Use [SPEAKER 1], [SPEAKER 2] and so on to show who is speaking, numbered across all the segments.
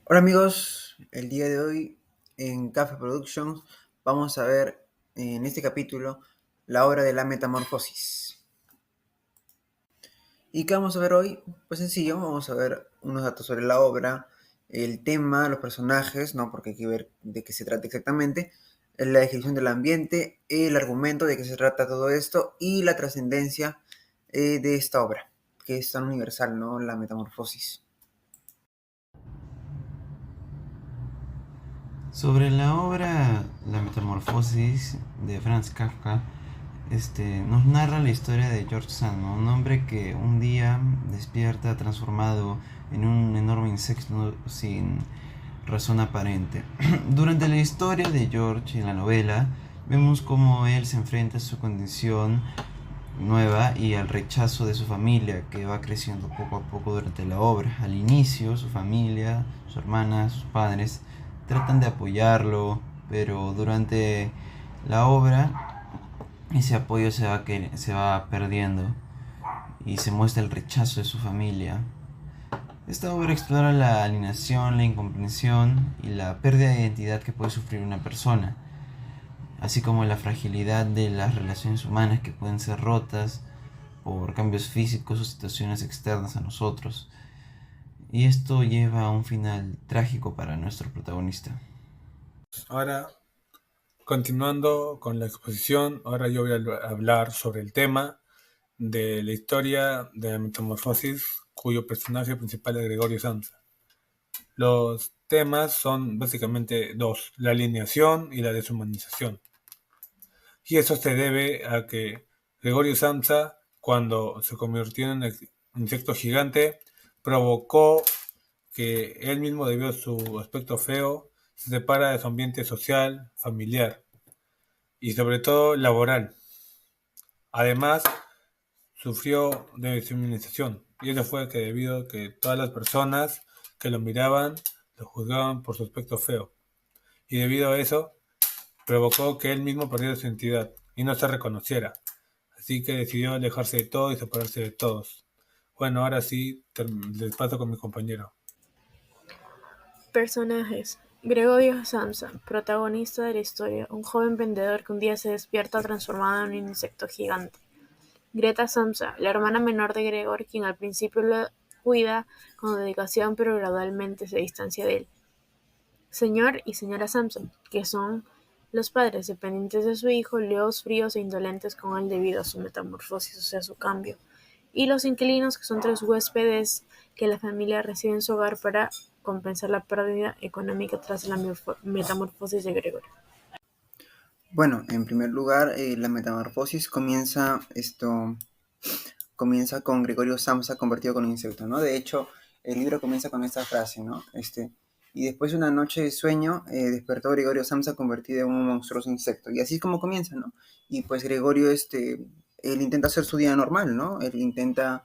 [SPEAKER 1] Hola amigos, el día de hoy en Café Productions vamos a ver en este capítulo la obra de la Metamorfosis. ¿Y qué vamos a ver hoy? Pues sencillo, vamos a ver unos datos sobre la obra, el tema, los personajes, ¿no? Porque hay que ver de qué se trata exactamente, la descripción del ambiente, el argumento de qué se trata todo esto y la trascendencia de esta obra, que es tan universal, ¿no? La Metamorfosis.
[SPEAKER 2] Sobre la obra La Metamorfosis de Franz Kafka, nos narra la historia de George Sand, ¿no? Un hombre que un día despierta transformado en un enorme insecto sin razón aparente. Durante la historia de George en la novela, vemos cómo él se enfrenta a su condición nueva y al rechazo de su familia que va creciendo poco a poco durante la obra. Al inicio, su familia, su hermana, sus padres tratan de apoyarlo, pero durante la obra ese apoyo se va perdiendo y se muestra el rechazo de su familia. Esta obra explora la alienación, la incomprensión y la pérdida de identidad que puede sufrir una persona, así como la fragilidad de las relaciones humanas que pueden ser rotas por cambios físicos o situaciones externas a nosotros. Y esto lleva a un final trágico para nuestro protagonista.
[SPEAKER 3] Ahora, continuando con la exposición, ahora yo voy a hablar sobre el tema de la historia de la metamorfosis, cuyo personaje principal es Gregorio Samsa. Los temas son básicamente dos: la alineación y la deshumanización. Y eso se debe a que Gregorio Samsa, cuando se convirtió en el insecto gigante, provocó que él mismo, debido a su aspecto feo, se separa de su ambiente social, familiar y sobre todo laboral. Además, sufrió de deshumanización, y eso fue que debido a que todas las personas que lo miraban lo juzgaban por su aspecto feo, y debido a eso provocó que él mismo perdiera su identidad y no se reconociera, así que decidió alejarse de todo y separarse de todos. Bueno, ahora sí, les paso con mi compañero.
[SPEAKER 4] Personajes: Gregorio Samsa, protagonista de la historia, un joven vendedor que un día se despierta transformado en un insecto gigante. Greta Samsa, la hermana menor de Gregor, quien al principio lo cuida con dedicación pero gradualmente se distancia de él. Señor y señora Samson, que son los padres dependientes de su hijo, leos fríos e indolentes con él debido a su metamorfosis, o sea, su cambio. Y los inquilinos, que son tres huéspedes que la familia recibe en su hogar para compensar la pérdida económica tras la metamorfosis de Gregorio.
[SPEAKER 1] Bueno, en primer lugar, la metamorfosis comienza con Gregorio Samsa convertido con un insecto, ¿no? De hecho, el libro comienza con esta frase, ¿no? Y después de una noche de sueño, despertó Gregorio Samsa convertido en un monstruoso insecto. Y así es como comienza, ¿no? Y pues Gregorio, él intenta hacer su día normal, ¿no? Él intenta,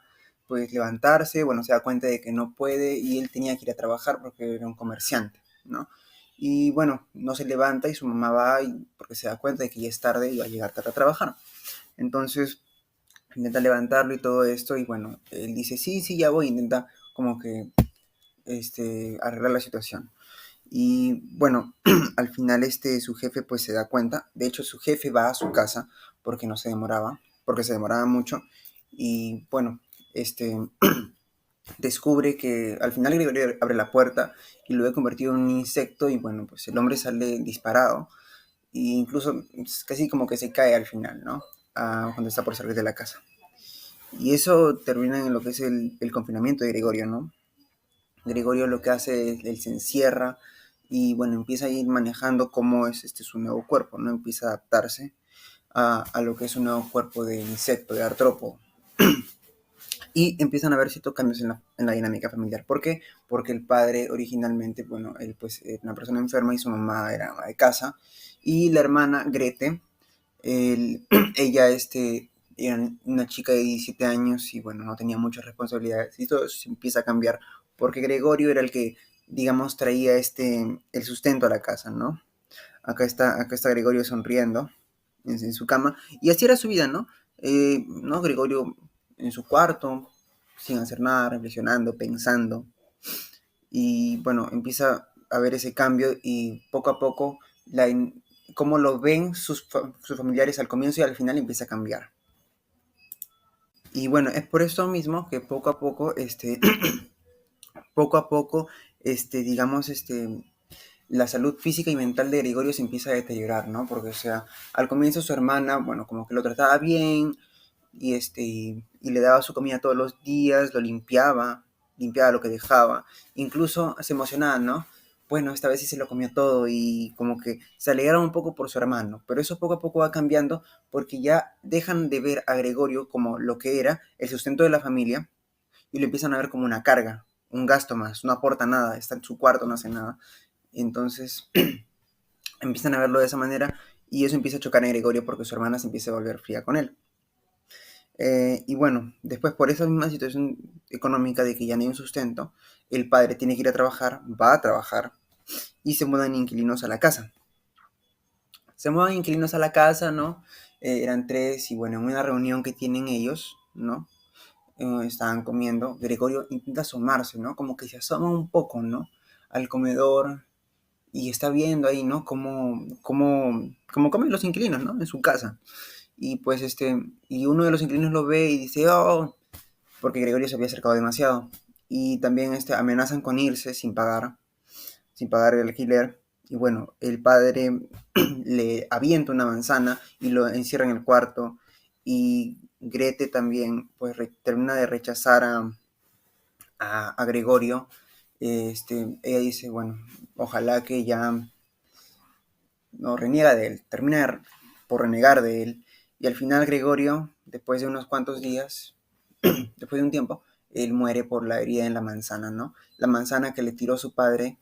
[SPEAKER 1] pues, levantarse, bueno, se da cuenta de que no puede y él tenía que ir a trabajar porque era un comerciante, ¿no? Y bueno, no se levanta y su mamá va porque se da cuenta de que ya es tarde y va a llegar tarde a trabajar. Entonces, intenta levantarlo y todo esto y bueno, él dice, sí, sí, ya voy, intenta como que arreglar la situación. Y bueno, al final su jefe pues se da cuenta, de hecho su jefe va a su casa porque se demoraba mucho y bueno, descubre que al final Gregorio abre la puerta y lo ve convertido en un insecto y bueno, pues el hombre sale disparado e incluso casi como que se cae al final, ¿no? Cuando está por salir de la casa. Y eso termina en lo que es el confinamiento de Gregorio, ¿no? Gregorio lo que hace es, él se encierra y bueno, empieza a ir manejando cómo es su nuevo cuerpo, ¿no? Empieza a adaptarse a lo que es un nuevo cuerpo de insecto, de artrópodo. Y empiezan a haber ciertos cambios en la dinámica familiar. ¿Por qué? Porque el padre originalmente, bueno, él pues era una persona enferma y su mamá era ama de casa. Y la hermana Grete, ella era una chica de 17 años y bueno, no tenía muchas responsabilidades y todo eso se empieza a cambiar porque Gregorio era el que, digamos, traía el sustento a la casa, ¿no? Acá está Gregorio sonriendo en su cama y así era su vida, ¿no? ¿No? Gregorio en su cuarto, sin hacer nada, reflexionando, pensando Y bueno, empieza a ver ese cambio y poco a poco cómo lo ven sus familiares al comienzo y al final empieza a cambiar. Y bueno, es por eso mismo que poco a poco, poco a poco, digamos, la salud física y mental de Gregorio se empieza a deteriorar, ¿no? Porque, o sea, al comienzo su hermana, bueno, como que lo trataba bien y le daba su comida todos los días, lo limpiaba lo que dejaba. Incluso se emocionaba, ¿no? Bueno, esta vez sí se lo comió todo y como que se alegraron un poco por su hermano, pero eso poco a poco va cambiando porque ya dejan de ver a Gregorio como lo que era, el sustento de la familia, y lo empiezan a ver como una carga, un gasto más, no aporta nada, está en su cuarto, no hace nada. Entonces empiezan a verlo de esa manera y eso empieza a chocar en Gregorio porque su hermana se empieza a volver fría con él. Y bueno, después por esa misma situación económica de que ya no hay un sustento, el padre tiene que ir a trabajar, va a trabajar y se mudan inquilinos a la casa. Se mudan inquilinos a la casa, ¿no? Eran tres y bueno, en una reunión que tienen ellos, ¿no? Estaban comiendo, Gregorio intenta asomarse, ¿no? Como que se asoma un poco, ¿no? Al comedor y está viendo ahí, ¿no? Cómo comen los inquilinos, ¿no? En su casa. Y pues y uno de los inquilinos lo ve y dice, oh, porque Gregorio se había acercado demasiado. Y también amenazan con irse sin pagar el alquiler. Y bueno, el padre le avienta una manzana y lo encierra en el cuarto. Y Grete también, pues termina de rechazar a Gregorio. Ella dice, bueno, ojalá que ya no reniega de él, termina por renegar de él. Y al final Gregorio, después de unos cuantos días, después de un tiempo, él muere por la herida en la manzana, ¿no? La manzana que le tiró su padre,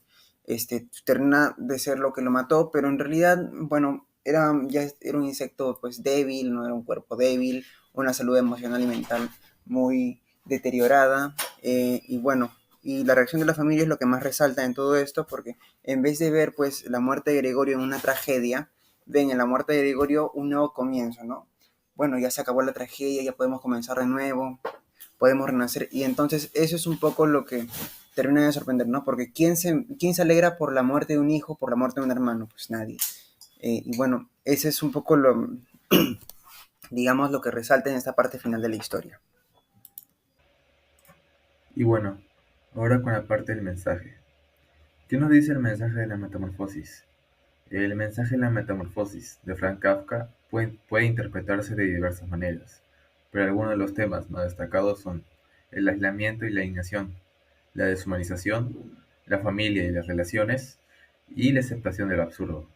[SPEAKER 1] termina de ser lo que lo mató, pero en realidad, bueno, ya era un insecto pues débil, no era un cuerpo débil, una salud emocional y mental muy deteriorada, y bueno, y la reacción de la familia es lo que más resalta en todo esto, porque en vez de ver pues la muerte de Gregorio en una tragedia, ven en la muerte de Gregorio un nuevo comienzo, ¿no? Bueno, ya se acabó la tragedia, ya podemos comenzar de nuevo, podemos renacer. Y entonces eso es un poco lo que termina de sorprender, ¿no? Porque quién se alegra por la muerte de un hijo, por la muerte de un hermano? Pues nadie. Y bueno, ese es un poco digamos, lo que resalta en esta parte final de la historia.
[SPEAKER 5] Y bueno, ahora con la parte del mensaje. ¿Qué nos dice el mensaje de la metamorfosis? El mensaje de la metamorfosis de Franz Kafka puede interpretarse de diversas maneras, pero algunos de los temas más destacados son el aislamiento y la alienación, la deshumanización, la familia y las relaciones, y la aceptación del absurdo.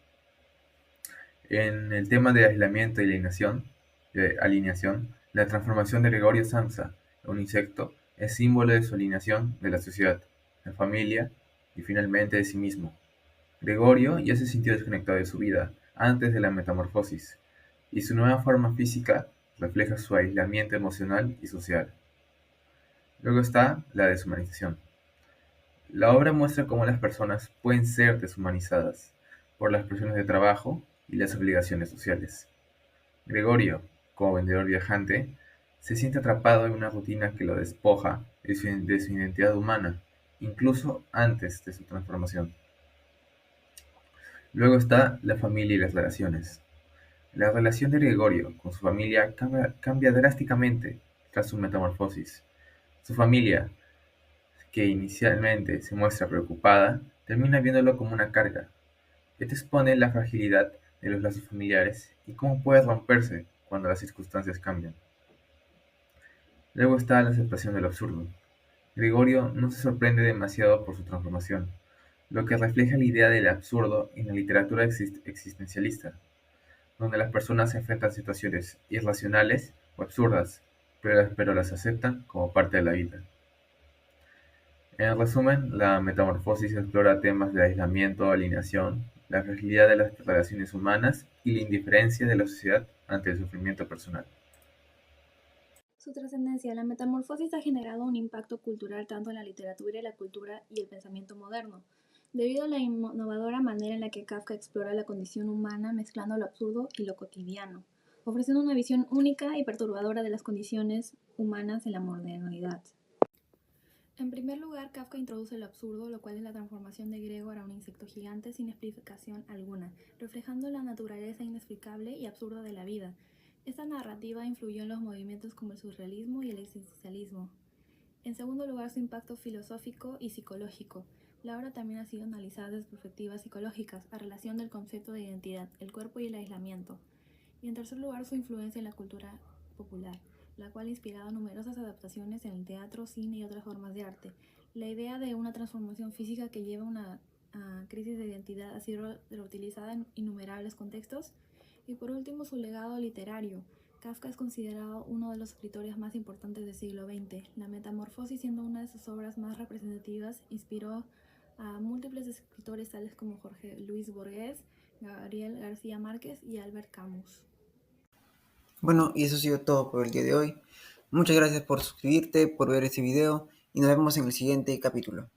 [SPEAKER 5] En el tema de aislamiento y alineación, la transformación de Gregorio Samsa en un insecto es símbolo de su alineación de la sociedad, la familia y finalmente de sí mismo. Gregorio ya se sintió desconectado de su vida antes de la metamorfosis, y su nueva forma física refleja su aislamiento emocional y social. Luego está la deshumanización. La obra muestra cómo las personas pueden ser deshumanizadas por las presiones de trabajo y las obligaciones sociales. Gregorio, como vendedor viajante, se siente atrapado en una rutina que lo despoja de su identidad humana, incluso antes de su transformación. Luego está la familia y las relaciones. La relación de Gregorio con su familia cambia drásticamente tras su metamorfosis. Su familia, que inicialmente se muestra preocupada, termina viéndolo como una carga. Esto expone la fragilidad de los lazos familiares y cómo puede romperse cuando las circunstancias cambian. Luego está la aceptación del absurdo. Gregorio no se sorprende demasiado por su transformación, lo que refleja la idea del absurdo en la literatura existencialista, donde las personas se enfrentan a situaciones irracionales o absurdas, pero las aceptan como parte de la vida. En resumen, la metamorfosis explora temas de aislamiento, alineación, la fragilidad de las relaciones humanas y la indiferencia de la sociedad ante el sufrimiento personal.
[SPEAKER 6] Su trascendencia, la metamorfosis ha generado un impacto cultural tanto en la literatura y la cultura y el pensamiento moderno, debido a la innovadora manera en la que Kafka explora la condición humana mezclando lo absurdo y lo cotidiano, ofreciendo una visión única y perturbadora de las condiciones humanas en la modernidad. En primer lugar, Kafka introduce lo absurdo, lo cual es la transformación de Gregor a un insecto gigante sin explicación alguna, reflejando la naturaleza inexplicable y absurda de la vida. Esta narrativa influyó en los movimientos como el surrealismo y el existencialismo. En segundo lugar, su impacto filosófico y psicológico. La obra también ha sido analizada desde perspectivas psicológicas, a relación del concepto de identidad, el cuerpo y el aislamiento. Y en tercer lugar, su influencia en la cultura popular, la cual ha inspirado numerosas adaptaciones en el teatro, cine y otras formas de arte. La idea de una transformación física que lleva a una crisis de identidad ha sido reutilizada en innumerables contextos. Y por último, su legado literario. Kafka es considerado uno de los escritores más importantes del siglo XX. La Metamorfosis, siendo una de sus obras más representativas, inspiró a múltiples escritores tales como Jorge Luis Borges, Gabriel García Márquez y Albert Camus.
[SPEAKER 1] Bueno, y eso ha sido todo por el día de hoy. Muchas gracias por suscribirte, por ver este video y nos vemos en el siguiente capítulo.